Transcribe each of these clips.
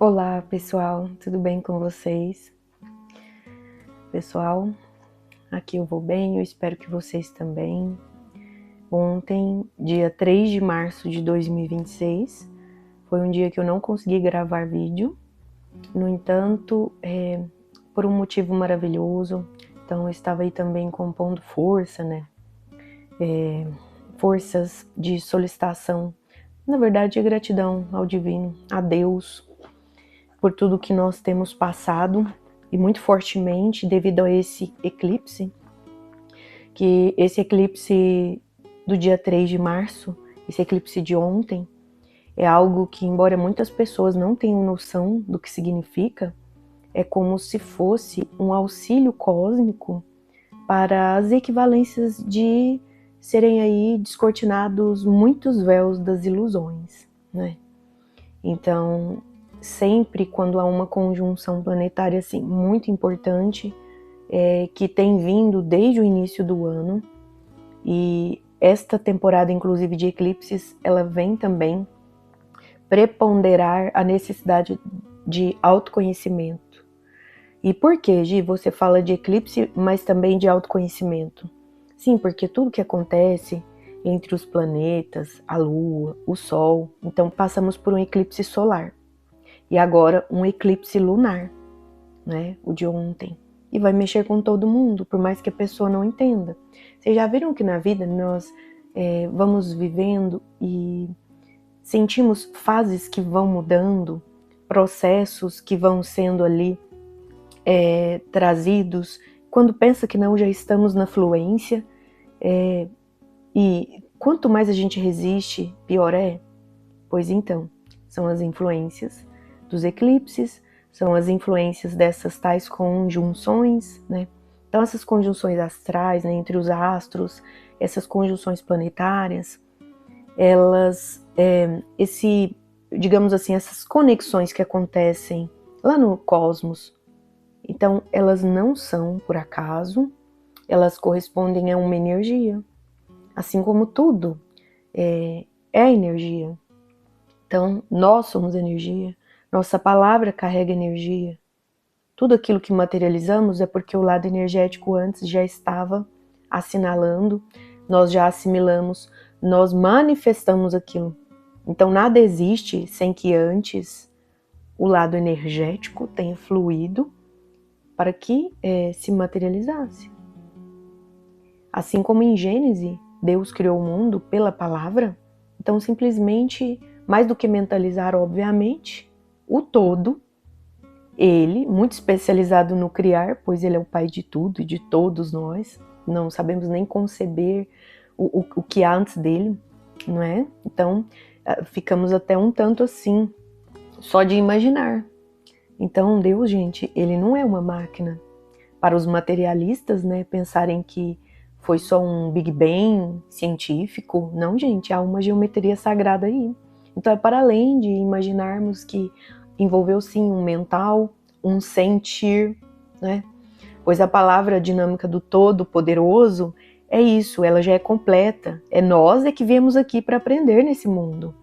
Olá, pessoal, tudo bem com vocês? Pessoal, aqui eu vou bem, eu espero que vocês também. Ontem, dia 3 de março de 2026, foi um dia que eu não consegui gravar vídeo. No entanto, por um motivo maravilhoso, então eu estava aí também compondo força, né? Forças de solicitação, na verdade, gratidão ao divino, a Deus, por tudo que nós temos passado e muito fortemente devido a esse eclipse, que esse eclipse do dia 3 de março, esse eclipse de ontem, é algo que, embora muitas pessoas não tenham noção do que significa, é como se fosse um auxílio cósmico para as equivalências de serem aí descortinados muitos véus das ilusões, né? Então, sempre quando há uma conjunção planetária assim muito importante, que tem vindo desde o início do ano, e esta temporada inclusive de eclipses, ela vem também preponderar a necessidade de autoconhecimento. E por que, Gi, você fala de eclipse, mas também de autoconhecimento? Sim, porque tudo que acontece entre os planetas, a Lua, o Sol, então passamos por um eclipse solar. E agora um eclipse lunar, né? O de ontem. E vai mexer com todo mundo, por mais que a pessoa não entenda. Vocês já viram que na vida nós vamos vivendo e sentimos fases que vão mudando, processos que vão sendo ali trazidos. Quando pensa que não, já estamos na fluência. E quanto mais a gente resiste, pior é. Pois então, são as influências dos eclipses, são as influências dessas tais conjunções, né? Então essas conjunções astrais, né, entre os astros, essas conjunções planetárias, elas, digamos assim, essas conexões que acontecem lá no cosmos, então elas não são por acaso, elas correspondem a uma energia, assim como tudo é energia. Então, nós somos energia, nossa palavra carrega energia. Tudo aquilo que materializamos é porque o lado energético antes já estava assinalando, nós já assimilamos, nós manifestamos aquilo. Então, nada existe sem que antes o lado energético tenha fluído para que se materializasse. Assim como em Gênesis, Deus criou o mundo pela palavra, então simplesmente, mais do que mentalizar, obviamente, o todo, ele, muito especializado no criar, pois ele é o pai de tudo e de todos nós, não sabemos nem conceber o que há antes dele, não é? Então, ficamos até um tanto assim, só de imaginar. Então, Deus, gente, ele não é uma máquina. Para os materialistas, né, pensarem que foi só um Big Bang científico. Não, gente, há uma geometria sagrada aí. Então é para além de imaginarmos que envolveu sim um mental, um sentir, né? Pois a palavra dinâmica do Todo-Poderoso é isso, ela já é completa. É nós que viemos aqui para aprender nesse mundo.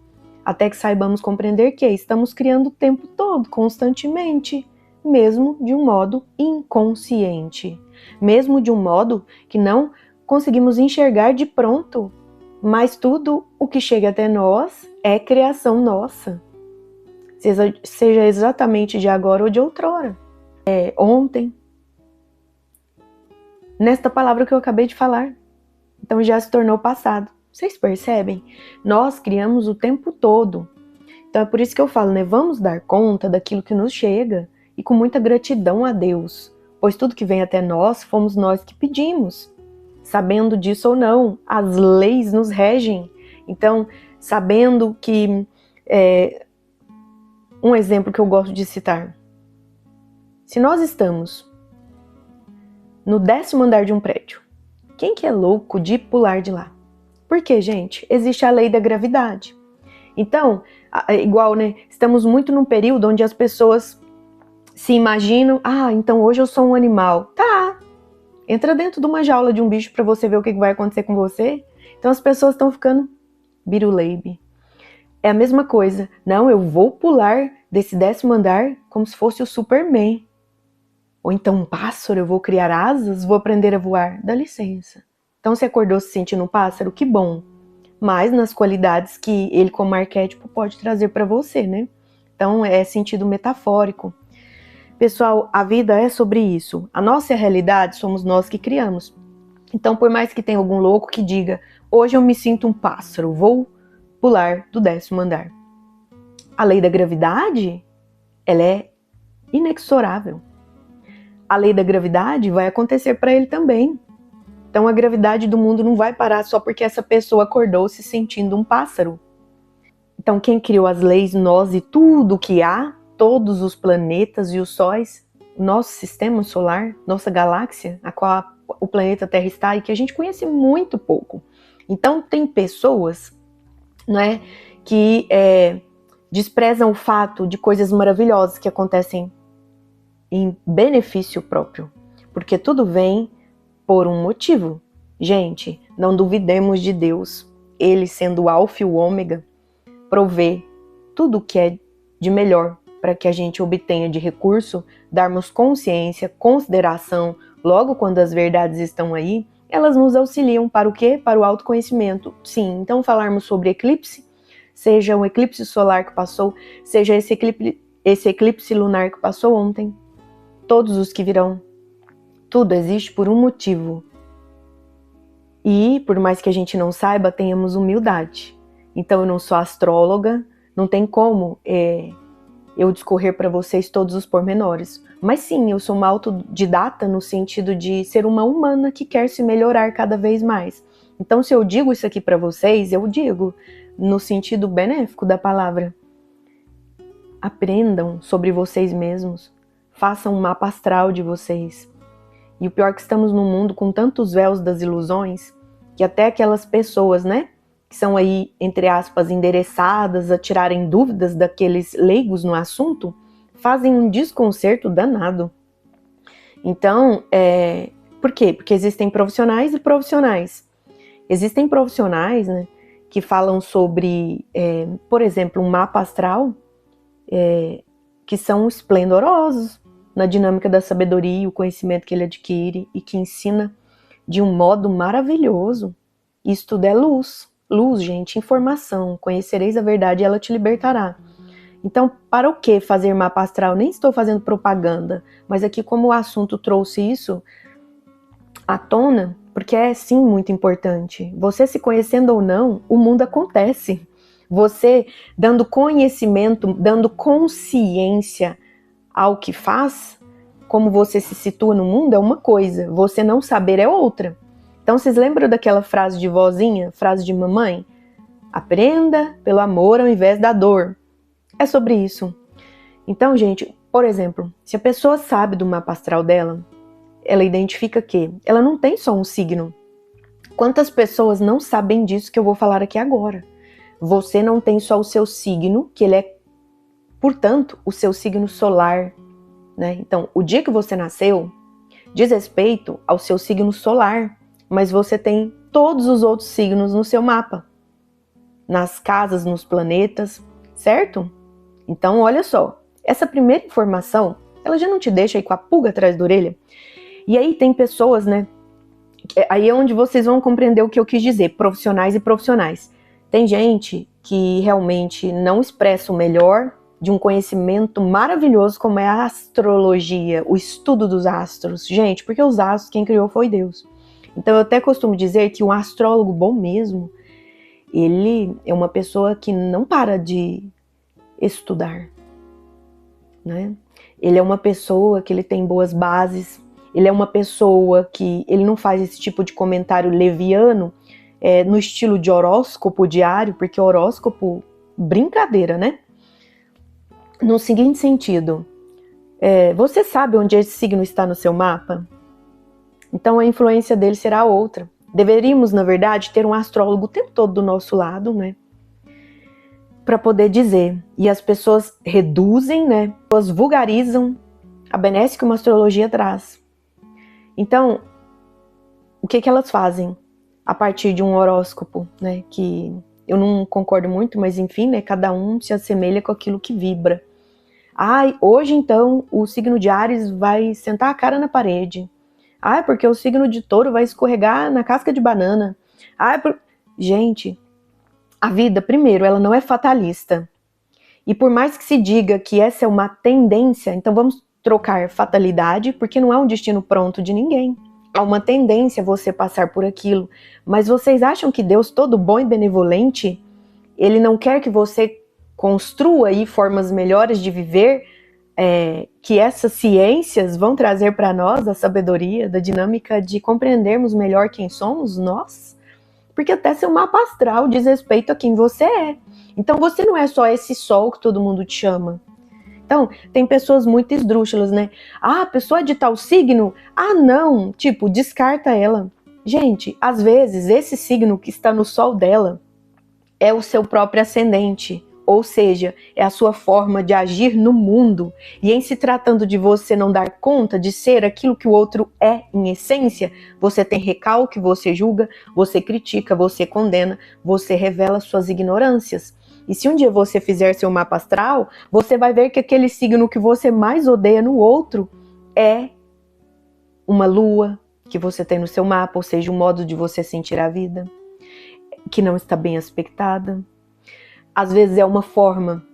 Até que saibamos compreender que estamos criando o tempo todo, constantemente, mesmo de um modo inconsciente, mesmo de um modo que não conseguimos enxergar de pronto, mas tudo o que chega até nós é criação nossa, seja exatamente de agora ou de outrora, ontem, nesta palavra que eu acabei de falar, então já se tornou passado. Vocês percebem? Nós criamos o tempo todo. Então é por isso que eu falo, né? Vamos dar conta daquilo que nos chega e com muita gratidão a Deus, pois tudo que vem até nós, fomos nós que pedimos. Sabendo disso ou não, as leis nos regem. Então, sabendo que... um exemplo que eu gosto de citar. Se nós estamos no 10º andar de um prédio, quem que é louco de pular de lá? Por quê, gente? Existe a lei da gravidade. Então, igual, né? Estamos muito num período onde as pessoas se imaginam, então hoje eu sou um animal. Tá, entra dentro de uma jaula de um bicho para você ver o que vai acontecer com você. Então as pessoas estão ficando biruleibe. É a mesma coisa. Não, eu vou pular desse 10º andar como se fosse o Superman. Ou então um pássaro, eu vou criar asas, vou aprender a voar. Dá licença. Então você acordou se sentindo um pássaro? Que bom. Mas nas qualidades que ele como arquétipo pode trazer para você, né? Então é sentido metafórico. Pessoal, a vida é sobre isso. A nossa realidade somos nós que criamos. Então, por mais que tenha algum louco que diga, hoje eu me sinto um pássaro, vou pular do 10º andar. A lei da gravidade, ela é inexorável. A lei da gravidade vai acontecer para ele também. Então a gravidade do mundo não vai parar só porque essa pessoa acordou se sentindo um pássaro. Então quem criou as leis, nós e tudo que há, todos os planetas e os sóis, nosso sistema solar, nossa galáxia, a qual o planeta Terra está e que a gente conhece muito pouco. Então tem pessoas, né, que desprezam o fato de coisas maravilhosas que acontecem em benefício próprio, porque tudo vem por um motivo. Gente, não duvidemos de Deus. Ele, sendo o alfa e o ômega, provê tudo o que é de melhor para que a gente obtenha de recurso, darmos consciência, consideração, logo quando as verdades estão aí, elas nos auxiliam para o quê? Para o autoconhecimento. Sim, então falarmos sobre eclipse, seja um eclipse solar que passou, seja esse eclipse lunar que passou ontem, todos os que virão, tudo existe por um motivo. E, por mais que a gente não saiba, tenhamos humildade. Então, eu não sou astróloga, não tem como eu discorrer para vocês todos os pormenores. Mas sim, eu sou uma autodidata no sentido de ser uma humana que quer se melhorar cada vez mais. Então, se eu digo isso aqui para vocês, eu digo no sentido benéfico da palavra. Aprendam sobre vocês mesmos. Façam um mapa astral de vocês. E o pior é que estamos num mundo com tantos véus das ilusões, que até aquelas pessoas, né, que são aí, entre aspas, endereçadas a tirarem dúvidas daqueles leigos no assunto, fazem um desconcerto danado. Então, por quê? Porque existem profissionais e profissionais. Existem profissionais, né, que falam sobre, por exemplo, um mapa astral, que são esplendorosos na dinâmica da sabedoria e o conhecimento que ele adquire e que ensina de um modo maravilhoso. Isso tudo é luz. Luz, gente, informação. Conhecereis a verdade e ela te libertará. Então, para o que fazer mapa astral? Nem estou fazendo propaganda, mas aqui como o assunto trouxe isso à tona, porque é sim muito importante. Você se conhecendo ou não, o mundo acontece. Você dando conhecimento, dando consciência ao que faz, como você se situa no mundo é uma coisa, você não saber é outra. Então vocês lembram daquela frase de vozinha, frase de mamãe? Aprenda pelo amor ao invés da dor. É sobre isso. Então, gente, por exemplo, se a pessoa sabe do mapa astral dela, ela identifica que ela não tem só um signo. Quantas pessoas não sabem disso que eu vou falar aqui agora? Você não tem só o seu signo, que ele é, portanto, o seu signo solar, né? Então, o dia que você nasceu diz respeito ao seu signo solar, mas você tem todos os outros signos no seu mapa, nas casas, nos planetas, certo? Então, olha só, essa primeira informação, ela já não te deixa aí com a pulga atrás da orelha? E aí tem pessoas, né? Aí é onde vocês vão compreender o que eu quis dizer, profissionais e profissionais. Tem gente que realmente não expressa o melhor de um conhecimento maravilhoso como é a astrologia, o estudo dos astros. Gente, porque os astros, quem criou foi Deus. Então eu até costumo dizer que um astrólogo bom mesmo, ele é uma pessoa que não para de estudar, né? Ele é uma pessoa que ele tem boas bases, ele é uma pessoa que ele não faz esse tipo de comentário leviano, no estilo de horóscopo diário, porque horóscopo, brincadeira, né? No seguinte sentido, você sabe onde esse signo está no seu mapa? Então a influência dele será outra. Deveríamos, na verdade, ter um astrólogo o tempo todo do nosso lado, né? Para poder dizer. E as pessoas reduzem, né? As pessoas vulgarizam a benesse que uma astrologia traz. Então, o que elas fazem? A partir de um horóscopo, né, que eu não concordo muito, mas enfim, né, cada um se assemelha com aquilo que vibra. Ai, hoje então o signo de Áries vai sentar a cara na parede. Ai, porque o signo de Touro vai escorregar na casca de banana. Ai, gente, a vida, primeiro, ela não é fatalista. E por mais que se diga que essa é uma tendência, então vamos trocar fatalidade, porque não é um destino pronto de ninguém. Há uma tendência a você passar por aquilo. Mas vocês acham que Deus, todo bom e benevolente, ele não quer que você construa aí formas melhores de viver, que essas ciências vão trazer para nós da sabedoria, da dinâmica de compreendermos melhor quem somos nós? Porque até seu mapa astral diz respeito a quem você é. Então você não é só esse sol que todo mundo te chama. Então, tem pessoas muito esdrúxulas, né? Ah, a pessoa é de tal signo? Ah, não! Tipo, descarta ela. Gente, às vezes esse signo que está no sol dela é o seu próprio ascendente, ou seja, é a sua forma de agir no mundo. E em se tratando de você não dar conta de ser aquilo que o outro é em essência, você tem recalque, você julga, você critica, você condena, você revela suas ignorâncias. E se um dia você fizer seu mapa astral, você vai ver que aquele signo que você mais odeia no outro é uma lua que você tem no seu mapa, ou seja, um modo de você sentir a vida, que não está bem aspectada. Às vezes é uma forma,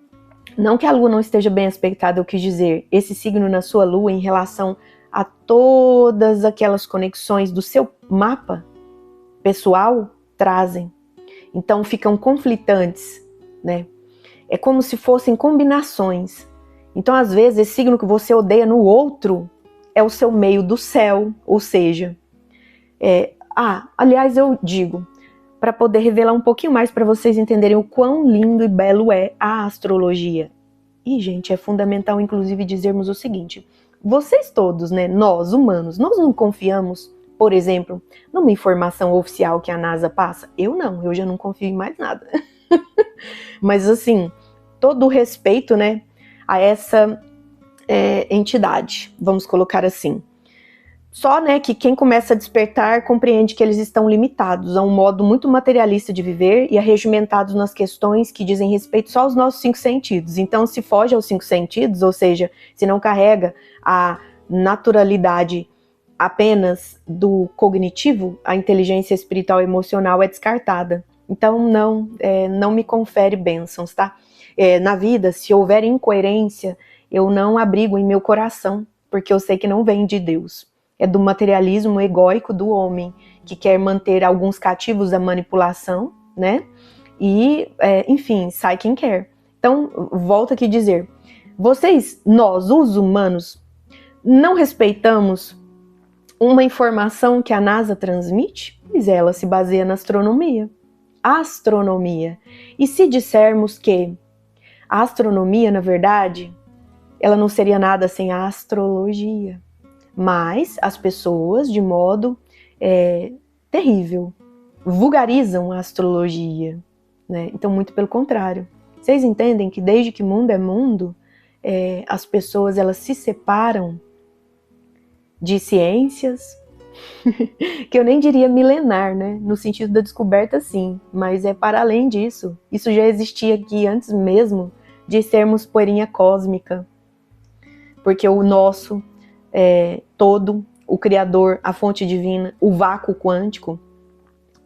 não que a lua não esteja bem aspectada, eu quis dizer, esse signo na sua lua em relação a todas aquelas conexões do seu mapa pessoal trazem. Então ficam conflitantes, né? É como se fossem combinações. Então, às vezes, esse signo que você odeia no outro é o seu meio do céu, ou seja, aliás, eu digo, para poder revelar um pouquinho mais para vocês entenderem o quão lindo e belo é a astrologia. E, gente, é fundamental, inclusive, dizermos o seguinte: vocês todos, né, nós humanos, nós não confiamos, por exemplo, numa informação oficial que a NASA passa? Eu não, eu já não confio em mais nada. Mas, assim, todo o respeito, né, a essa entidade, vamos colocar assim. Só, né, que quem começa a despertar compreende que eles estão limitados a um modo muito materialista de viver e arregimentados nas questões que dizem respeito só aos nossos 5 sentidos. Então, se foge aos 5 sentidos, ou seja, se não carrega a naturalidade apenas do cognitivo, a inteligência espiritual e emocional é descartada. Então, não me confere bênçãos, tá? Na vida, se houver incoerência, eu não abrigo em meu coração, porque eu sei que não vem de Deus. É do materialismo egóico do homem, que quer manter alguns cativos da manipulação, né? E, enfim, sai quem quer. Então, volto aqui a dizer, nós, os humanos, não respeitamos uma informação que a NASA transmite? Pois ela se baseia na astronomia. Astronomia. E se dissermos que a astronomia, na verdade, ela não seria nada sem a astrologia. Mas as pessoas, de modo terrível, vulgarizam a astrologia, né? Então, muito pelo contrário. Vocês entendem que desde que mundo é mundo, as pessoas elas se separam de ciências, que eu nem diria milenar, né? No sentido da descoberta, sim, mas é para além disso. Isso já existia aqui antes mesmo de sermos poeirinha cósmica, porque o nosso todo, o Criador, a fonte divina, o vácuo quântico,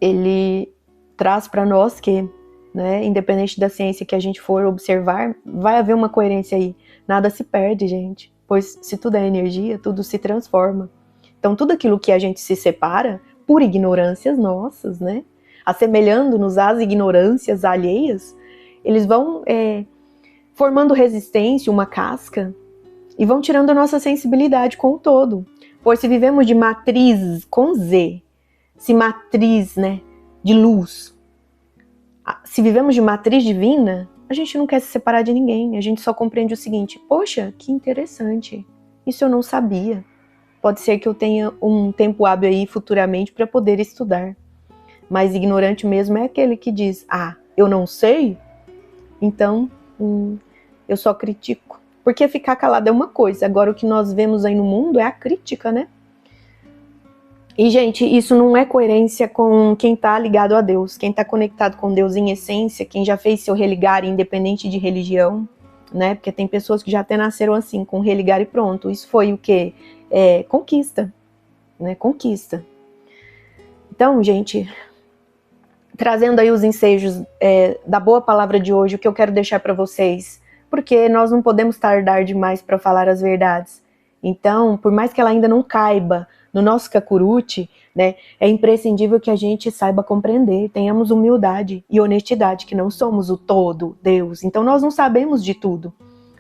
ele traz para nós que, né, independente da ciência que a gente for observar, vai haver uma coerência aí. Nada se perde, gente, pois se tudo é energia, tudo se transforma. Então tudo aquilo que a gente se separa, por ignorâncias nossas, né, assemelhando-nos às ignorâncias alheias, eles vão formando resistência, uma casca, e vão tirando a nossa sensibilidade com o todo. Pois se vivemos de matriz com Z, se matriz, né, de luz, se vivemos de matriz divina, a gente não quer se separar de ninguém, a gente só compreende o seguinte: poxa, que interessante, isso eu não sabia. Pode ser que eu tenha um tempo hábil aí futuramente para poder estudar. Mas ignorante mesmo é aquele que diz: eu não sei, então eu só critico. Porque ficar calado é uma coisa, agora o que nós vemos aí no mundo é a crítica, né? E, gente, isso não é coerência com quem está ligado a Deus, quem está conectado com Deus em essência, quem já fez seu religar independente de religião, né? Porque tem pessoas que já até nasceram assim, com religar e pronto. Isso foi o quê? Conquista, né? Conquista. Então, gente, trazendo aí os ensejos da boa palavra de hoje, o que eu quero deixar para vocês, porque nós não podemos tardar demais para falar as verdades. Então, por mais que ela ainda não caiba no nosso cacurute, né, é imprescindível que a gente saiba compreender, tenhamos humildade e honestidade, que não somos o todo, Deus. Então, nós não sabemos de tudo.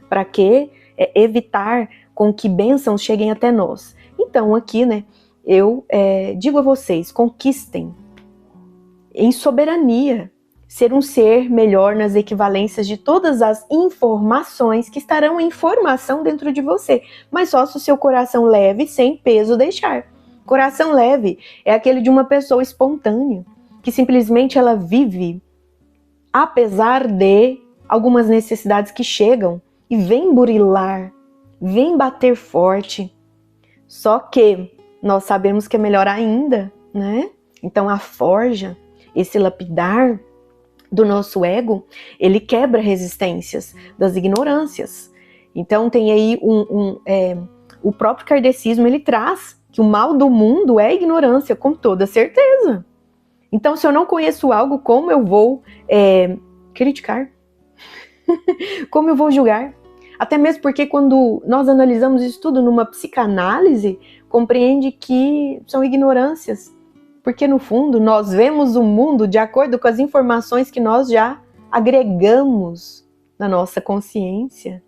Para que evitar com que bênçãos cheguem até nós? Então, aqui, né, eu digo a vocês, conquistem em soberania, ser um ser melhor nas equivalências de todas as informações que estarão em formação dentro de você, mas só se o seu coração leve, sem peso, deixar. Coração leve é aquele de uma pessoa espontânea, que simplesmente ela vive, apesar de algumas necessidades que chegam e vem burilar, vem bater forte. Só que nós sabemos que é melhor ainda, né? Então a forja, esse lapidar do nosso ego, ele quebra resistências das ignorâncias. Então tem aí o próprio kardecismo, ele traz que o mal do mundo é a ignorância, com toda certeza. Então se eu não conheço algo, como eu vou criticar? Como eu vou julgar? Até mesmo porque quando nós analisamos isso tudo numa psicanálise, compreende que são ignorâncias. Porque no fundo nós vemos o mundo de acordo com as informações que nós já agregamos na nossa consciência.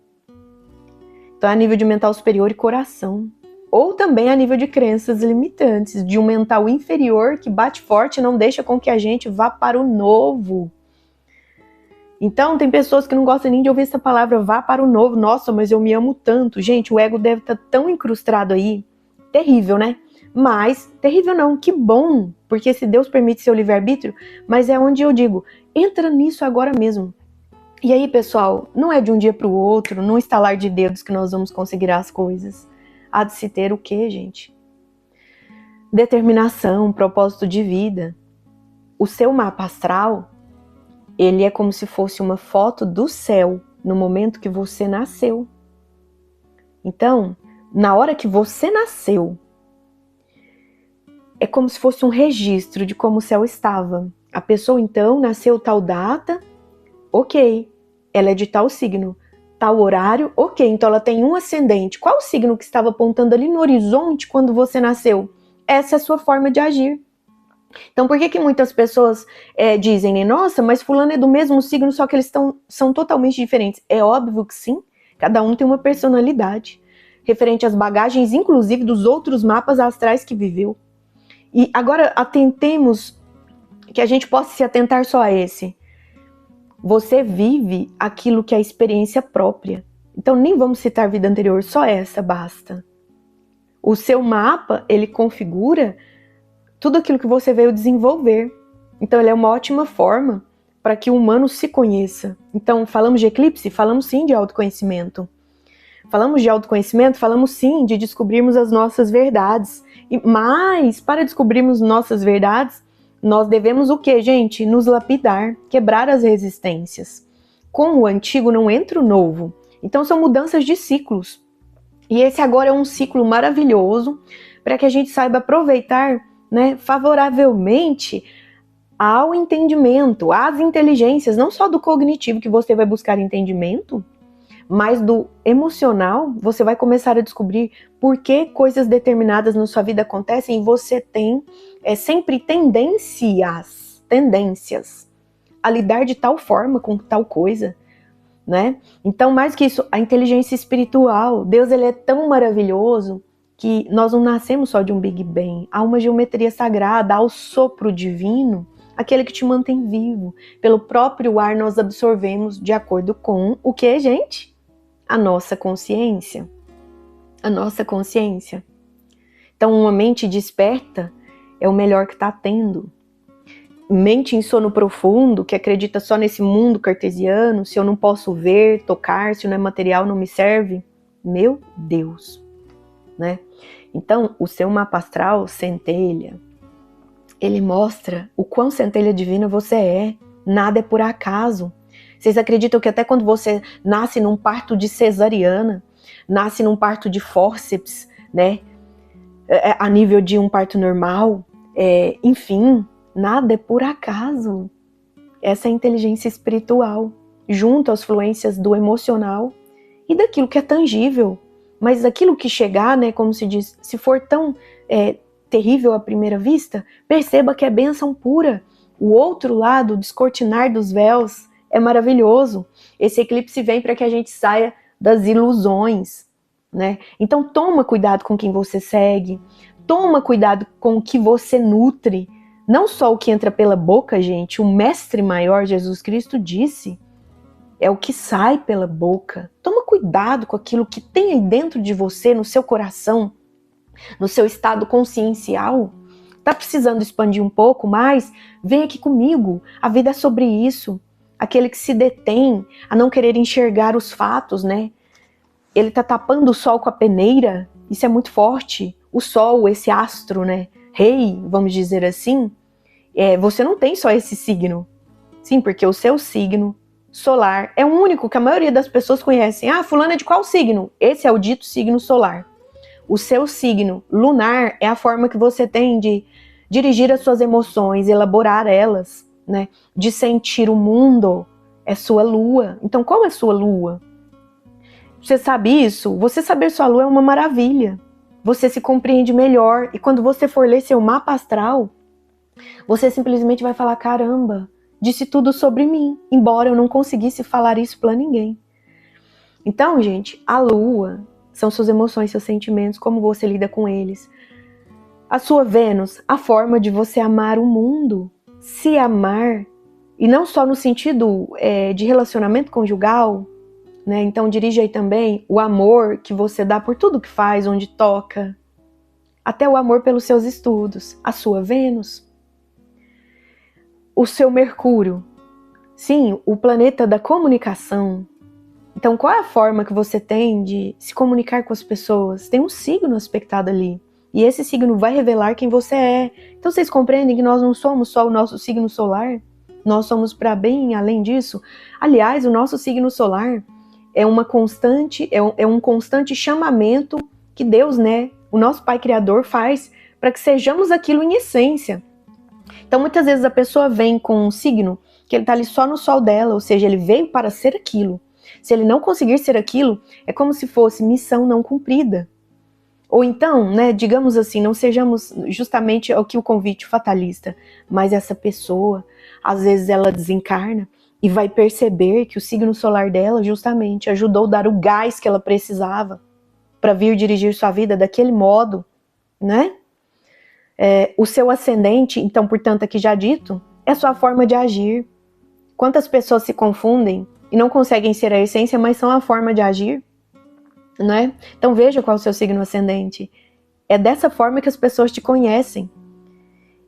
Então é a nível de mental superior e coração. Ou também a nível de crenças limitantes, de um mental inferior que bate forte e não deixa com que a gente vá para o novo. Então tem pessoas que não gostam nem de ouvir essa palavra, vá para o novo. Nossa, mas eu me amo tanto. Gente, o ego deve estar tão incrustado aí. Terrível, né? Mas, terrível não, que bom, porque se Deus permite seu livre-arbítrio, mas é onde eu digo, entra nisso agora mesmo. E aí, pessoal, não é de um dia para o outro, num estalar de dedos que nós vamos conseguir as coisas. Há de se ter o quê, gente? Determinação, propósito de vida. O seu mapa astral, ele é como se fosse uma foto do céu no momento que você nasceu. Então, na hora que você nasceu, é como se fosse um registro de como o céu estava. A pessoa, então, nasceu tal data, ok. Ela é de tal signo, tal horário, ok. Então, ela tem um ascendente. Qual o signo que estava apontando ali no horizonte quando você nasceu? Essa é a sua forma de agir. Então, por que muitas pessoas dizem, né? Nossa, mas fulano é do mesmo signo, só que eles são totalmente diferentes. É óbvio que sim. Cada um tem uma personalidade. Referente às bagagens, inclusive, dos outros mapas astrais que viveu. E agora atentemos, que a gente possa se atentar só a esse. Você vive aquilo que é a experiência própria. Então nem vamos citar vida anterior, só essa basta. O seu mapa, ele configura tudo aquilo que você veio desenvolver. Então ele é uma ótima forma para que o humano se conheça. Então falamos de eclipse? Falamos sim de autoconhecimento. Falamos de autoconhecimento? Falamos sim de descobrirmos as nossas verdades. Mas, para descobrirmos nossas verdades, nós devemos o quê, gente? Nos lapidar, quebrar as resistências. Com o antigo não entra o novo. Então são mudanças de ciclos. E esse agora é um ciclo maravilhoso para que a gente saiba aproveitar, né, favoravelmente ao entendimento, às inteligências, não só do cognitivo que você vai buscar entendimento, mas do emocional. Você vai começar a descobrir por que coisas determinadas na sua vida acontecem e você tem sempre tendências a lidar de tal forma com tal coisa, né? Então, mais que isso, a inteligência espiritual, Deus, ele é tão maravilhoso que nós não nascemos só de um Big Bang, há uma geometria sagrada, há o sopro divino, aquele que te mantém vivo. Pelo próprio ar nós absorvemos de acordo com o que, gente? A nossa consciência. A nossa consciência. Então, uma mente desperta é o melhor que está tendo. Mente em sono profundo, que acredita só nesse mundo cartesiano, se eu não posso ver, tocar, se não é material, não me serve. Meu Deus. né? Então, o seu mapa astral, centelha, ele mostra o quão centelha divina você é. Nada é por acaso. Vocês acreditam que até quando você nasce num parto de cesariana, nasce num parto de fórceps, né? A nível de um parto normal, enfim, nada é por acaso. Essa é a inteligência espiritual, junto às fluências do emocional e daquilo que é tangível. Mas aquilo que chegar, né, como se diz, se for tão terrível à primeira vista, perceba que é bênção pura. O outro lado, o descortinar dos véus, é maravilhoso. Esse eclipse vem para que a gente saia das ilusões, né? Então toma cuidado com quem você segue, toma cuidado com o que você nutre. Não só o que entra pela boca, gente, o mestre maior, Jesus Cristo, disse, é o que sai pela boca. Toma cuidado com aquilo que tem aí dentro de você, no seu coração, no seu estado consciencial. Tá precisando expandir um pouco mais? Vem aqui comigo, a vida é sobre isso. Aquele que se detém a não querer enxergar os fatos, né? Ele tá tapando o sol com a peneira, isso é muito forte. O sol, esse astro, né? Rei, vamos dizer assim, você não tem só esse signo. Sim, porque o seu signo solar é o único que a maioria das pessoas conhecem. Ah, fulano é de qual signo? Esse é o dito signo solar. O seu signo lunar é a forma que você tem de dirigir as suas emoções, elaborar elas, né? De sentir o mundo. É sua lua. Então, qual é sua lua? Você sabe isso? Você saber sua lua é uma maravilha. Você se compreende melhor. E quando você for ler seu mapa astral, você simplesmente vai falar, caramba, disse tudo sobre mim, embora eu não conseguisse falar isso para ninguém. Então, gente, a lua são suas emoções, seus sentimentos, como você lida com eles. A sua Vênus, a forma de você amar o mundo, se amar, e não só no sentido de relacionamento conjugal, né? Então dirige aí também o amor que você dá por tudo que faz, onde toca, até o amor pelos seus estudos, a sua Vênus. O seu Mercúrio, sim, o planeta da comunicação. Então, qual é a forma que você tem de se comunicar com as pessoas? Tem um signo aspectado ali. E esse signo vai revelar quem você é. Então, vocês compreendem que nós não somos só o nosso signo solar? Nós somos para bem além disso. Aliás, o nosso signo solar é um constante chamamento que Deus, né, o nosso Pai Criador, faz para que sejamos aquilo em essência. Então, muitas vezes a pessoa vem com um signo que ele está ali só no sol dela, ou seja, ele veio para ser aquilo. Se ele não conseguir ser aquilo, é como se fosse missão não cumprida. Ou então, né, digamos assim, não sejamos justamente aqui o convite fatalista, mas essa pessoa, às vezes ela desencarna e vai perceber que o signo solar dela justamente ajudou a dar o gás que ela precisava para vir dirigir sua vida daquele modo, né? O seu ascendente, então, portanto, aqui já dito, é sua forma de agir. Quantas pessoas se confundem e não conseguem ser a essência, mas são a forma de agir, né? Então veja qual é o seu signo ascendente. É dessa forma que as pessoas te conhecem.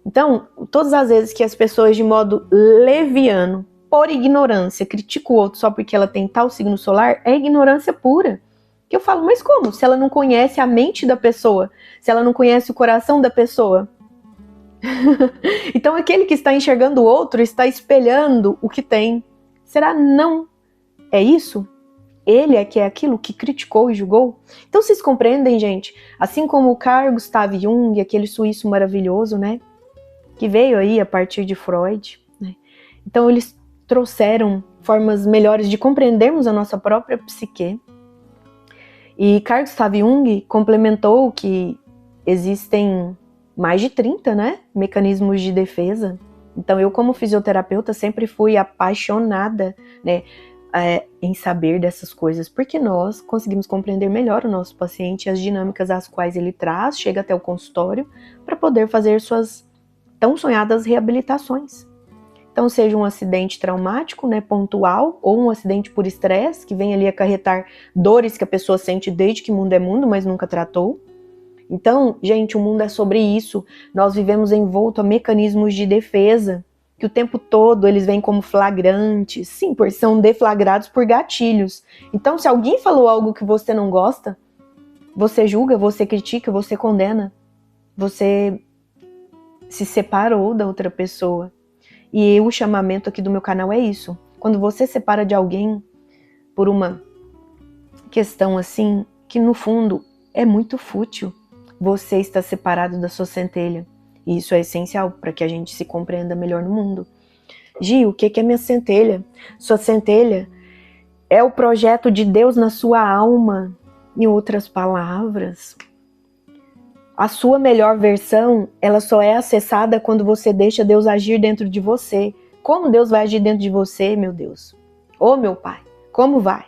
Então, todas as vezes que as pessoas de modo leviano, por ignorância, criticam o outro só porque ela tem tal signo solar, é ignorância pura. Que eu falo, mas como? Se ela não conhece a mente da pessoa, se ela não conhece o coração da pessoa. Então aquele que está enxergando o outro está espelhando o que tem. Será não? É isso? Ele é que é aquilo que criticou e julgou? Então vocês compreendem, gente? Assim como o Carl Gustav Jung, aquele suíço maravilhoso, né? Que veio aí a partir de Freud, né? Então eles trouxeram formas melhores de compreendermos a nossa própria psique. E Carl Gustav Jung complementou que existem mais de 30, né, mecanismos de defesa. Então eu, como fisioterapeuta, sempre fui apaixonada, né, em saber dessas coisas, porque nós conseguimos compreender melhor o nosso paciente e as dinâmicas às quais ele traz, chega até o consultório, para poder fazer suas tão sonhadas reabilitações. Então, seja um acidente traumático, né, pontual, ou um acidente por estresse, que vem ali acarretar dores que a pessoa sente desde que mundo é mundo, mas nunca tratou. Então, gente, o mundo é sobre isso. Nós vivemos envolto a mecanismos de defesa, que o tempo todo eles vêm como flagrantes. Sim, porque são deflagrados por gatilhos. Então, se alguém falou algo que você não gosta, Você julga, você critica, você condena. Você se separou da outra pessoa. E o chamamento aqui do meu canal é isso. Quando você separa de alguém por uma questão assim, que no fundo é muito fútil, você está separado da sua centelha. E isso é essencial para que a gente se compreenda melhor no mundo. Gi, o que é minha centelha? Sua centelha é o projeto de Deus na sua alma. Em outras palavras, a sua melhor versão, ela só é acessada quando você deixa Deus agir dentro de você. Como Deus vai agir dentro de você, meu Deus? Ô, meu Pai, como vai?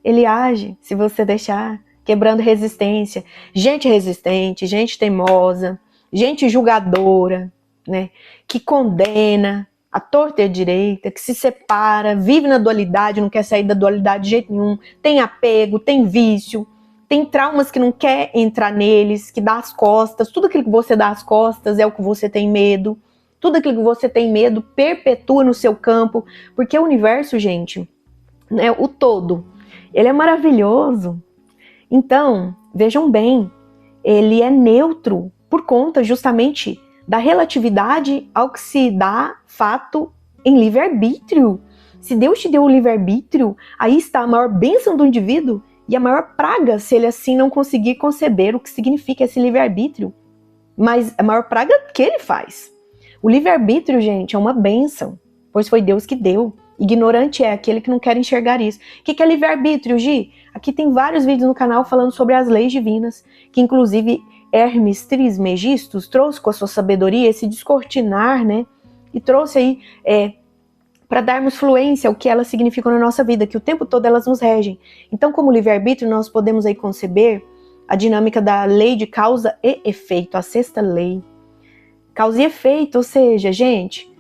Ele age se você deixar, quebrando resistência. Gente resistente, gente teimosa, gente julgadora, né? Que condena a torta e a direita, que se separa, vive na dualidade, não quer sair da dualidade de jeito nenhum, tem apego, tem vício, tem traumas que não quer entrar neles, que dá as costas, tudo aquilo que você dá as costas é o que você tem medo, tudo aquilo que você tem medo perpetua no seu campo, porque o universo, gente, né, o todo, ele é maravilhoso. Então, vejam bem, ele é neutro por conta justamente da relatividade ao que se dá fato em livre-arbítrio. Se Deus te deu o livre-arbítrio, aí está a maior bênção do indivíduo e a maior praga se ele assim não conseguir conceber o que significa esse livre-arbítrio. Mas a maior praga que ele faz. O livre-arbítrio, gente, é uma bênção, pois foi Deus que deu. Ignorante é aquele que não quer enxergar isso. O que é livre-arbítrio, Gi? Aqui tem vários vídeos no canal falando sobre as leis divinas, que inclusive Hermes Trismegistus trouxe com a sua sabedoria esse descortinar, né? E trouxe aí para darmos fluência ao que elas significam na nossa vida, que o tempo todo elas nos regem. Então, como livre-arbítrio, nós podemos aí conceber a dinâmica da lei de causa e efeito, a sexta lei. Causa e efeito, ou seja, gente,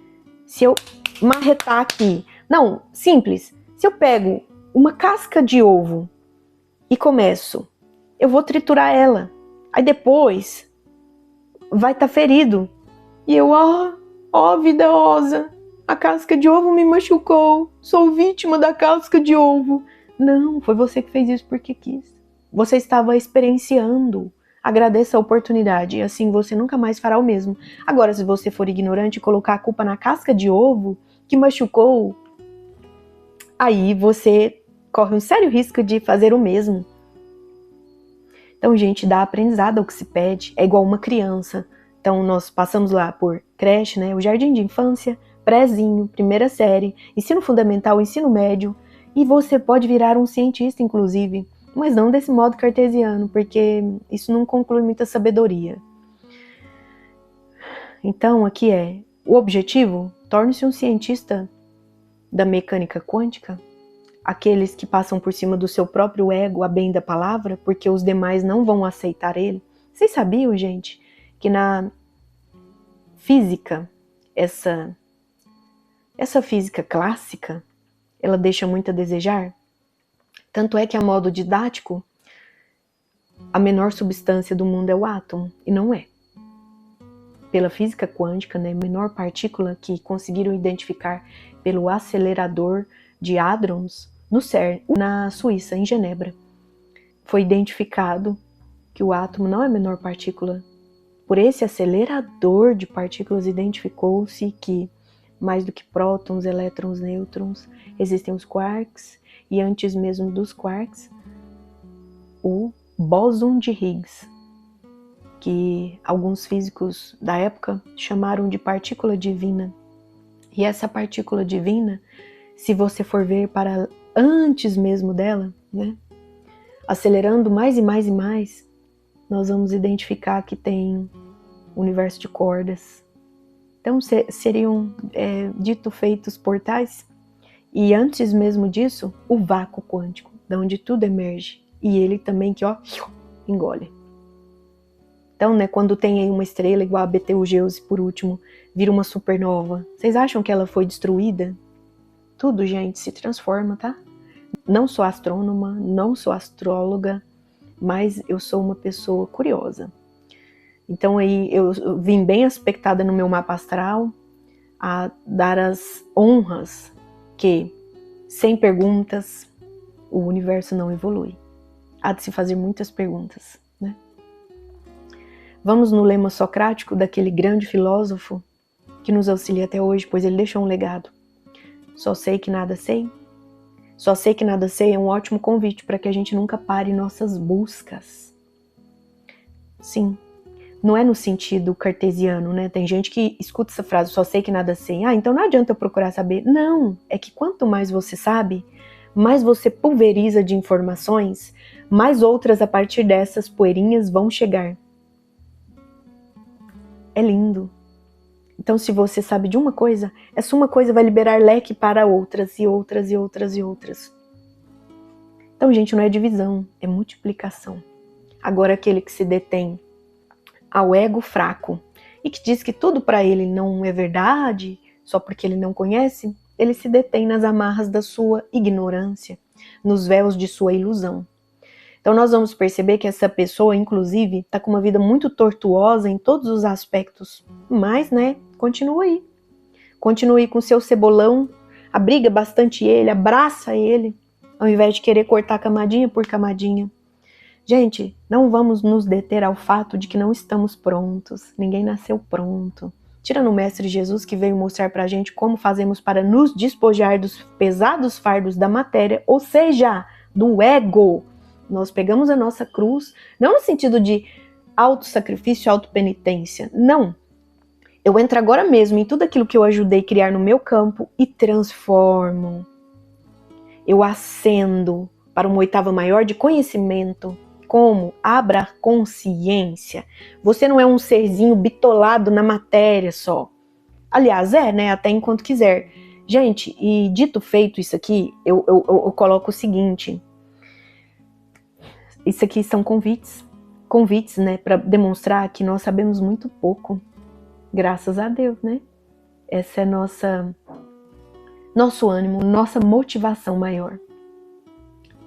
se eu marretar aqui, não, simples, se eu pego uma casca de ovo e começo, eu vou triturar ela, aí depois vai estar ferido, e eu, vida rosa, a casca de ovo me machucou, sou vítima da casca de ovo. Não, foi você que fez isso porque quis. Você estava experienciando. Agradeça a oportunidade e assim você nunca mais fará o mesmo. Agora, se você for ignorante e colocar a culpa na casca de ovo que machucou, aí você corre um sério risco de fazer o mesmo. Então, gente, dá aprendizado ao que se pede. É igual uma criança. Então, nós passamos lá por creche, né, o jardim de infância, prézinho, primeira série, ensino fundamental, ensino médio, e você pode virar um cientista, inclusive, mas não desse modo cartesiano, porque isso não conclui muita sabedoria. Então, aqui o objetivo, torne-se um cientista da mecânica quântica, aqueles que passam por cima do seu próprio ego, a bem da palavra, porque os demais não vão aceitar ele. Vocês sabiam, gente, que na física, essa física clássica, ela deixa muito a desejar? Tanto é que, a modo didático, a menor substância do mundo é o átomo, e não é. Pela física quântica, né, a menor partícula que conseguiram identificar pelo acelerador de hadrons no CERN, na Suíça, em Genebra, foi identificado que o átomo não é a menor partícula. Por esse acelerador de partículas, identificou-se que, mais do que prótons, elétrons, nêutrons, existem os quarks, e antes mesmo dos quarks, o bóson de Higgs, que alguns físicos da época chamaram de partícula divina. E essa partícula divina, se você for ver para antes mesmo dela, né, acelerando mais e mais e mais, nós vamos identificar que tem universo de cordas. Então seriam dito feitos portais, e antes mesmo disso, o vácuo quântico, de onde tudo emerge, e ele também que engole. Então, né, quando tem aí uma estrela igual a Betelgeuse, por último, vira uma supernova, vocês acham que ela foi destruída? Tudo, gente, se transforma, tá? Não sou astrônoma, não sou astróloga, mas eu sou uma pessoa curiosa. Então aí eu vim bem aspectada no meu mapa astral a dar as honras que, sem perguntas, o universo não evolui. Há de se fazer muitas perguntas. Vamos no lema socrático daquele grande filósofo que nos auxilia até hoje, pois ele deixou um legado. Só sei que nada sei. Só sei que nada sei é um ótimo convite para que a gente nunca pare nossas buscas. Sim, não é no sentido cartesiano, né? Tem gente que escuta essa frase, só sei que nada sei. Então não adianta eu procurar saber. Não, é que quanto mais você sabe, mais você pulveriza de informações, mais outras a partir dessas poeirinhas vão chegar. É lindo. Então, se você sabe de uma coisa, essa uma coisa vai liberar leque para outras e outras e outras e outras. Então, gente, não é divisão, é multiplicação. Agora, aquele que se detém ao ego fraco e que diz que tudo para ele não é verdade, só porque ele não conhece, ele se detém nas amarras da sua ignorância, nos véus de sua ilusão. Então nós vamos perceber que essa pessoa, inclusive, está com uma vida muito tortuosa em todos os aspectos. Mas, né, continua aí. Continue com seu cebolão, abriga bastante ele, abraça ele, ao invés de querer cortar camadinha por camadinha. Gente, não vamos nos deter ao fato de que não estamos prontos. Ninguém nasceu pronto. Tira no Mestre Jesus que veio mostrar pra gente como fazemos para nos despojar dos pesados fardos da matéria, ou seja, do ego. Nós pegamos a nossa cruz, não no sentido de autossacrifício, autopenitência, não. Eu entro agora mesmo em tudo aquilo que eu ajudei a criar no meu campo e transformo. Eu ascendo para uma oitava maior de conhecimento. Como? Abra consciência. Você não é um serzinho bitolado na matéria só. Aliás, né? Até enquanto quiser. Gente, e dito feito isso aqui, eu coloco o seguinte. Isso aqui são convites. Convites, né? Para demonstrar que nós sabemos muito pouco. Graças a Deus, né? Essa é nosso ânimo, nossa motivação maior.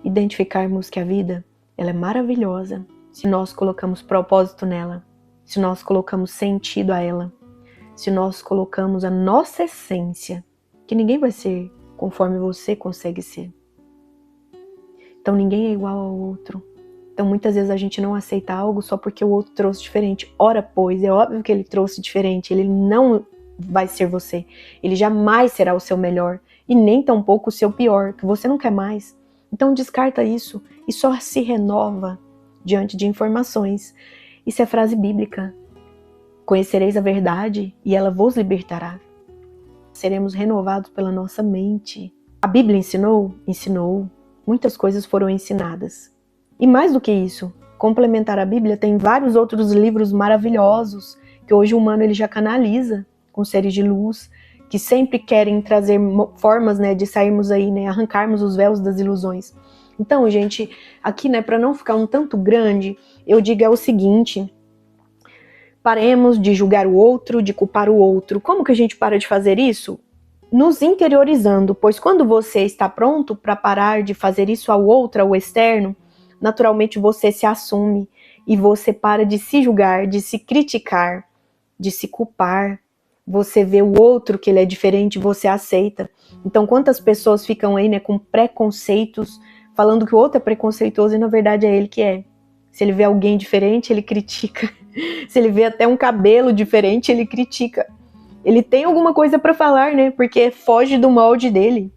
Identificarmos que a vida, ela é maravilhosa se nós colocamos propósito nela, se nós colocamos sentido a ela, se nós colocamos a nossa essência, que ninguém vai ser conforme você consegue ser. Então ninguém é igual ao outro. Então muitas vezes a gente não aceita algo só porque o outro trouxe diferente. Ora, pois, é óbvio que ele trouxe diferente, ele não vai ser você. Ele jamais será o seu melhor e nem tampouco o seu pior, que você não quer mais. Então descarta isso e só se renova diante de informações. Isso é frase bíblica. Conhecereis a verdade e ela vos libertará. Seremos renovados pela nossa mente. A Bíblia ensinou? Ensinou. Muitas coisas foram ensinadas. E mais do que isso, complementar a Bíblia, tem vários outros livros maravilhosos que hoje o humano ele já canaliza com seres de luz, que sempre querem trazer formas, né, de sairmos aí, né, arrancarmos os véus das ilusões. Então, gente, aqui, né, para não ficar um tanto grande, eu digo o seguinte: paremos de julgar o outro, de culpar o outro. Como que a gente para de fazer isso? Nos interiorizando, pois quando você está pronto para parar de fazer isso ao outro, ao externo, naturalmente você se assume e você para de se julgar, de se criticar, de se culpar. Você vê o outro que ele é diferente, você aceita. Então quantas pessoas ficam aí, né, com preconceitos, falando que o outro é preconceituoso e na verdade é ele que é. Se ele vê alguém diferente, ele critica. Se ele vê até um cabelo diferente, ele critica. Ele tem alguma coisa para falar, né, porque foge do molde dele.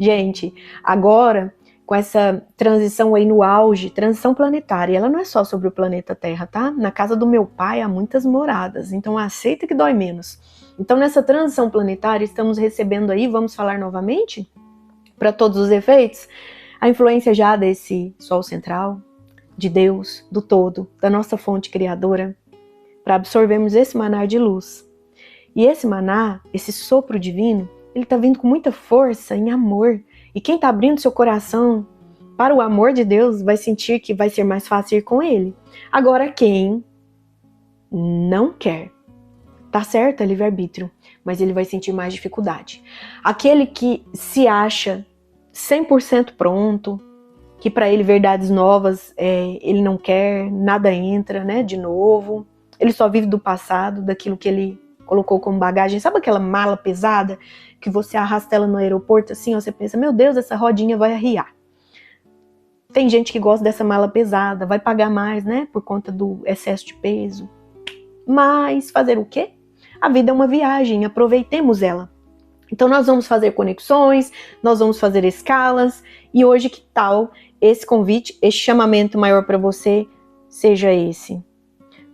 Gente, agora com essa transição aí no auge, transição planetária, ela não é só sobre o planeta Terra, tá? Na casa do meu pai há muitas moradas, então aceita que dói menos. Então nessa transição planetária estamos recebendo aí, vamos falar novamente, para todos os efeitos, a influência já desse Sol central, de Deus, do todo, da nossa fonte criadora, para absorvermos esse maná de luz. E esse maná, esse sopro divino, ele está vindo com muita força, em amor. E quem está abrindo seu coração para o amor de Deus vai sentir que vai ser mais fácil ir com ele. Agora quem não quer, tá certo, é livre-arbítrio, mas ele vai sentir mais dificuldade. Aquele que se acha 100% pronto, que para ele verdades novas ele não quer, nada entra, né, de novo. Ele só vive do passado, daquilo que ele colocou como bagagem. Sabe aquela mala pesada que você arrasta ela no aeroporto assim, ó, você pensa, meu Deus, essa rodinha vai arriar. Tem gente que gosta dessa mala pesada, vai pagar mais, né, por conta do excesso de peso. Mas fazer o quê? A vida é uma viagem, aproveitemos ela. Então nós vamos fazer conexões, nós vamos fazer escalas, e hoje que tal esse convite, esse chamamento maior para você seja esse.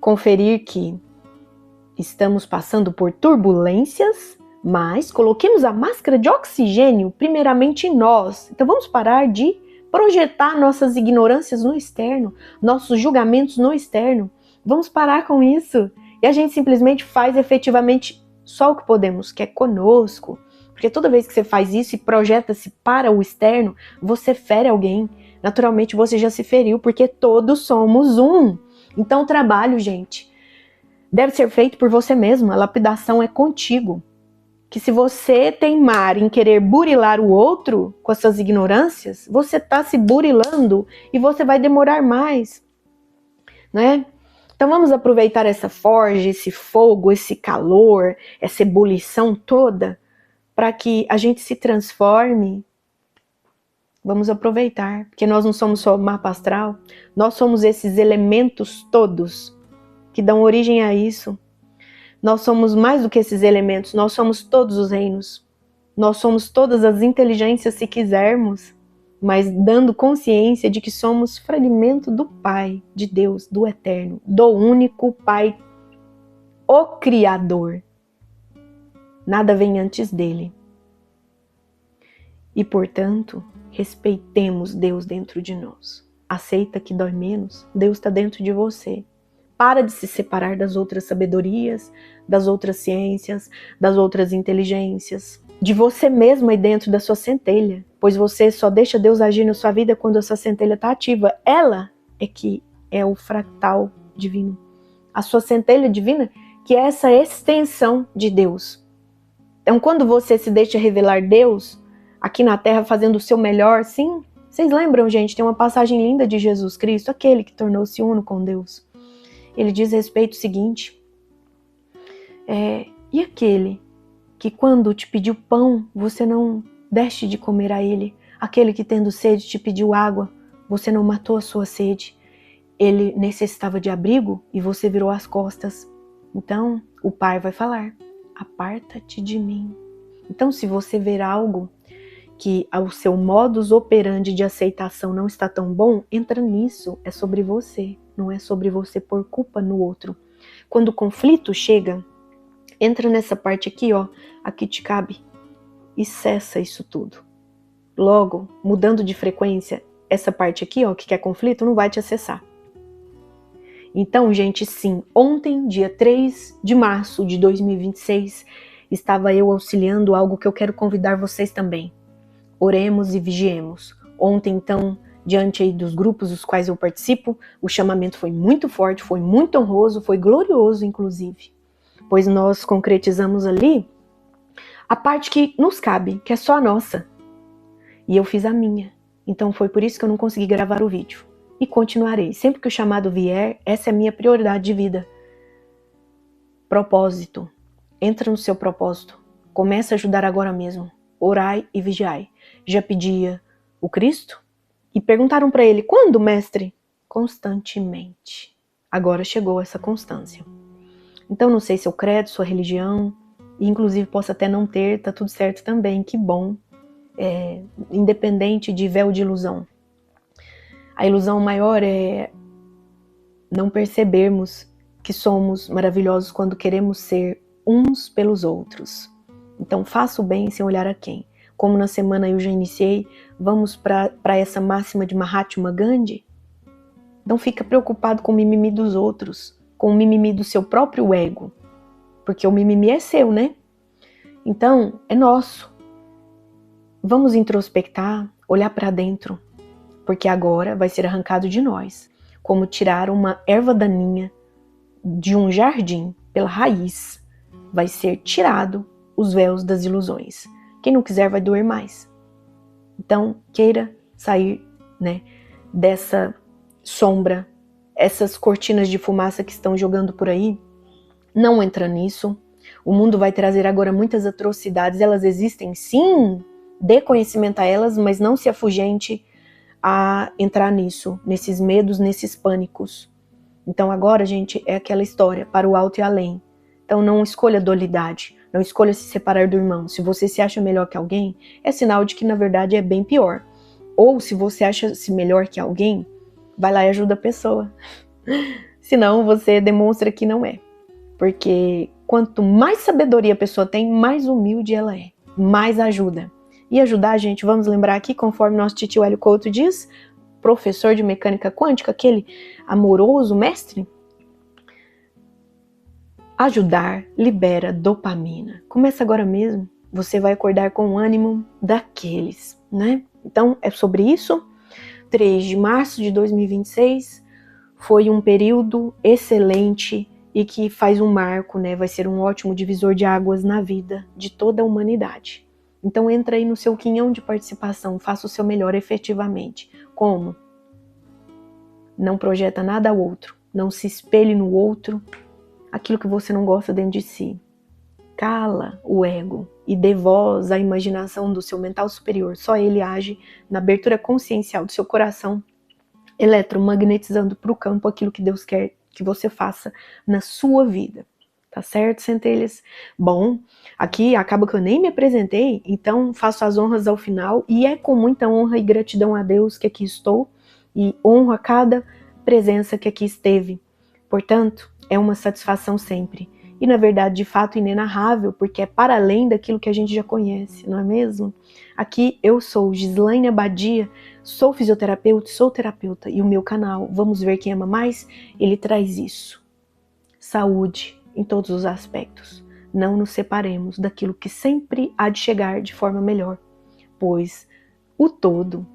Conferir que estamos passando por turbulências, mas coloquemos a máscara de oxigênio primeiramente em nós. Então vamos parar de projetar nossas ignorâncias no externo, nossos julgamentos no externo. Vamos parar com isso. E a gente simplesmente faz efetivamente só o que podemos, que é conosco. Porque toda vez que você faz isso e projeta-se para o externo, você fere alguém. Naturalmente você já se feriu, porque todos somos um. Então o trabalho, gente, deve ser feito por você mesmo. A lapidação é contigo. Que se você teimar em querer burilar o outro com as suas ignorâncias, você está se burilando e você vai demorar mais, né? Então vamos aproveitar essa forja, esse fogo, esse calor, essa ebulição toda, para que a gente se transforme. Vamos aproveitar, porque nós não somos só o mapa astral, nós somos esses elementos todos que dão origem a isso. Nós somos mais do que esses elementos, nós somos todos os reinos. Nós somos todas as inteligências, se quisermos, mas dando consciência de que somos fragmento do Pai, de Deus, do Eterno, do único Pai, o Criador. Nada vem antes dele. E, portanto, respeitemos Deus dentro de nós. Aceita que dói menos, Deus está dentro de você. Para de se separar das outras sabedorias, das outras ciências, das outras inteligências, de você mesmo aí dentro da sua centelha, pois você só deixa Deus agir na sua vida quando essa centelha está ativa. Ela é que é o fractal divino. A sua centelha divina, que é essa extensão de Deus. Então, quando você se deixa revelar Deus aqui na Terra fazendo o seu melhor, sim, vocês lembram, gente, tem uma passagem linda de Jesus Cristo, aquele que tornou-se uno com Deus. Ele diz a respeito do seguinte, e aquele que quando te pediu pão, você não deste de comer a ele? Aquele que tendo sede te pediu água, você não matou a sua sede? Ele necessitava de abrigo e você virou as costas. Então, o Pai vai falar, aparta-te de mim. Então, se você ver algo que o seu modus operandi de aceitação não está tão bom, entra nisso, é sobre você. Não é sobre você pôr culpa no outro. Quando o conflito chega, entra nessa parte aqui, ó, aqui te cabe, e cessa isso tudo. Logo, mudando de frequência, essa parte aqui, ó, que quer conflito, não vai te acessar. Então, gente, sim, ontem, dia 3 de março de 2026, estava eu auxiliando algo que eu quero convidar vocês também. Oremos e vigiemos. Ontem, então, diante aí dos grupos dos quais eu participo, o chamamento foi muito forte, foi muito honroso, foi glorioso, inclusive. Pois nós concretizamos ali a parte que nos cabe, que é só a nossa. E eu fiz a minha. Então foi por isso que eu não consegui gravar o vídeo. E continuarei. Sempre que o chamado vier, essa é a minha prioridade de vida. Propósito. Entra no seu propósito. Começa a ajudar agora mesmo. Orai e vigiai. Já pedia o Cristo? E perguntaram para ele, quando, mestre? Constantemente. Agora chegou essa constância. Então não sei seu credo, sua religião, e inclusive posso até não ter, tá tudo certo também, que bom. Independente de véu de ilusão. A ilusão maior é não percebermos que somos maravilhosos quando queremos ser uns pelos outros. Então faça o bem sem olhar a quem. Como na semana eu já iniciei, vamos para essa máxima de Mahatma Gandhi. Não fica preocupado com o mimimi dos outros, com o mimimi do seu próprio ego. Porque o mimimi é seu, né? Então, é nosso. Vamos introspectar, olhar para dentro. Porque agora vai ser arrancado de nós. Como tirar uma erva daninha de um jardim pela raiz. Vai ser tirado os véus das ilusões. Quem não quiser vai doer mais. Então, queira sair, né, dessa sombra, essas cortinas de fumaça que estão jogando por aí. Não entra nisso. O mundo vai trazer agora muitas atrocidades. Elas existem, sim. Dê conhecimento a elas, mas não se afugente a entrar nisso, nesses medos, nesses pânicos. Então agora, gente, é aquela história, para o alto e além. Então não escolha dualidade, não escolha se separar do irmão. Se você se acha melhor que alguém, é sinal de que na verdade é bem pior. Ou se você acha-se melhor que alguém, vai lá e ajuda a pessoa. Senão você demonstra que não é. Porque quanto mais sabedoria a pessoa tem, mais humilde ela é, mais ajuda. E ajudar, gente, vamos lembrar aqui, conforme nosso tio Hélio Couto diz, professor de mecânica quântica, aquele amoroso mestre, ajudar libera dopamina. Começa agora mesmo, você vai acordar com o ânimo daqueles, né? Então, é sobre isso. 3 de março de 2026 foi um período excelente e que faz um marco, né? Vai ser um ótimo divisor de águas na vida de toda a humanidade. Então entra aí no seu quinhão de participação, faça o seu melhor efetivamente. Como? Não projeta nada ao outro, não se espelhe no outro, aquilo que você não gosta dentro de si. Cala o ego e dê voz à imaginação do seu mental superior. Só ele age na abertura consciencial do seu coração, eletromagnetizando para o campo aquilo que Deus quer que você faça na sua vida. Tá certo, centelhas? Bom, aqui acaba que eu nem me apresentei, então faço as honras ao final e é com muita honra e gratidão a Deus que aqui estou e honro a cada presença que aqui esteve. Portanto, é uma satisfação sempre. E na verdade, de fato, inenarrável, porque é para além daquilo que a gente já conhece, não é mesmo? Aqui eu sou Gislaine Abadia, sou fisioterapeuta, sou terapeuta e o meu canal, Vamos Ver Quem Ama Mais, ele traz isso. Saúde em todos os aspectos. Não nos separemos daquilo que sempre há de chegar de forma melhor, pois o todo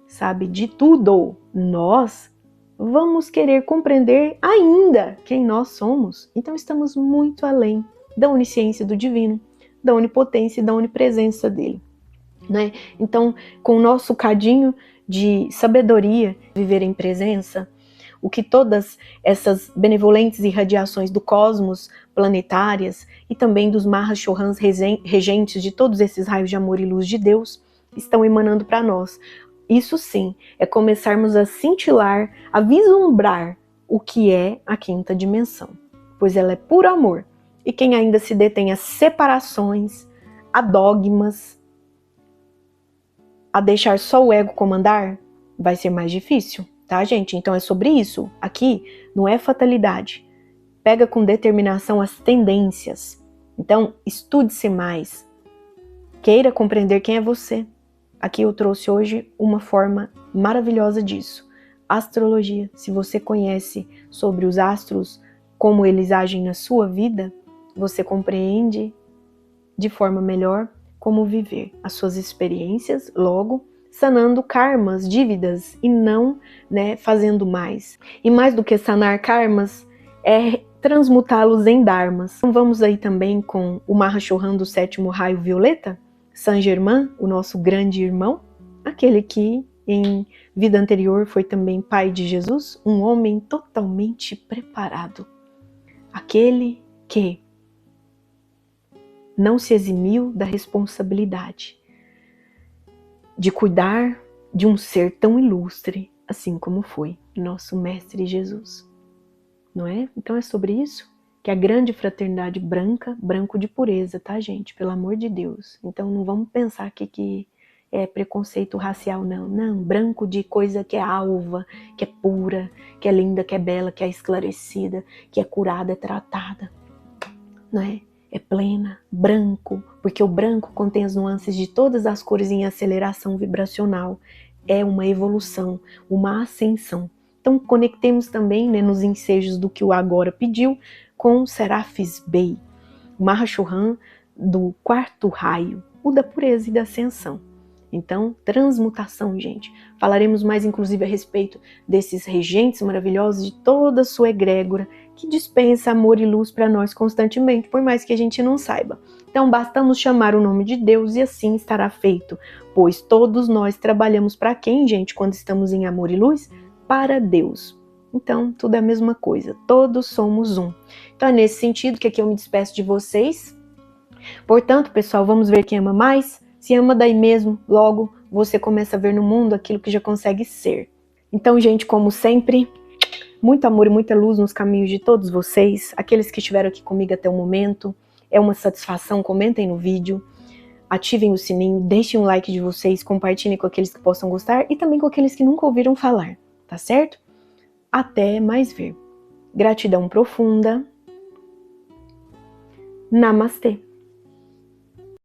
sabe de tudo. Nós vamos querer compreender ainda quem nós somos. Então estamos muito além da onisciência do divino, da onipotência e da onipresença dele, né? Então, com o nosso cadinho de sabedoria, viver em presença, o que todas essas benevolentes irradiações do cosmos, planetárias e também dos Mahas Chohans regentes de todos esses raios de amor e luz de Deus estão emanando para nós. Isso sim, é começarmos a cintilar, a vislumbrar o que é a quinta dimensão, pois ela é puro amor. E quem ainda se detém a separações, a dogmas, a deixar só o ego comandar, vai ser mais difícil, tá, gente? Então é sobre isso. Aqui não é fatalidade. Pega com determinação as tendências. Então, estude-se mais. Queira compreender quem é você. Aqui eu trouxe hoje uma forma maravilhosa disso. Astrologia. Se você conhece sobre os astros, como eles agem na sua vida, você compreende de forma melhor como viver as suas experiências, logo sanando karmas, dívidas e não, né, fazendo mais. E mais do que sanar karmas, é transmutá-los em dharmas. Então vamos aí também com o Mahashohan do 7º raio violeta, Saint Germain, o nosso grande irmão, aquele que em vida anterior foi também pai de Jesus, um homem totalmente preparado. Aquele que não se eximiu da responsabilidade de cuidar de um ser tão ilustre, assim como foi nosso Mestre Jesus. Não é? Então é sobre isso que a grande fraternidade branca, branco de pureza, tá, gente? Pelo amor de Deus. Então não vamos pensar que é preconceito racial, não. Não, branco de coisa que é alva, que é pura, que é linda, que é bela, que é esclarecida, que é curada, é tratada. Não é? É plena, branco, porque o branco contém as nuances de todas as cores em aceleração vibracional. É uma evolução, uma ascensão. Então conectemos também, né, nos ensejos do que o agora pediu com Serafis Bey, Mahashohan do 4º raio, o da pureza e da ascensão. Então, transmutação, gente. Falaremos mais, inclusive, a respeito desses regentes maravilhosos de toda a sua egrégora, que dispensa amor e luz para nós constantemente, por mais que a gente não saiba. Então, bastamos chamar o nome de Deus e assim estará feito, pois todos nós trabalhamos para quem, gente, quando estamos em amor e luz? Para Deus. Então, tudo é a mesma coisa, todos somos um. Então, é nesse sentido que aqui eu me despeço de vocês. Portanto, pessoal, vamos ver quem ama mais? Se ama daí mesmo, logo você começa a ver no mundo aquilo que já consegue ser. Então, gente, como sempre, Muito amor e muita luz nos caminhos de todos vocês, aqueles que estiveram aqui comigo até o momento. É uma satisfação, comentem no vídeo, ativem o sininho, deixem um like de vocês, compartilhem com aqueles que possam gostar e também com aqueles que nunca ouviram falar, tá certo? Até mais ver. Gratidão profunda. Namastê.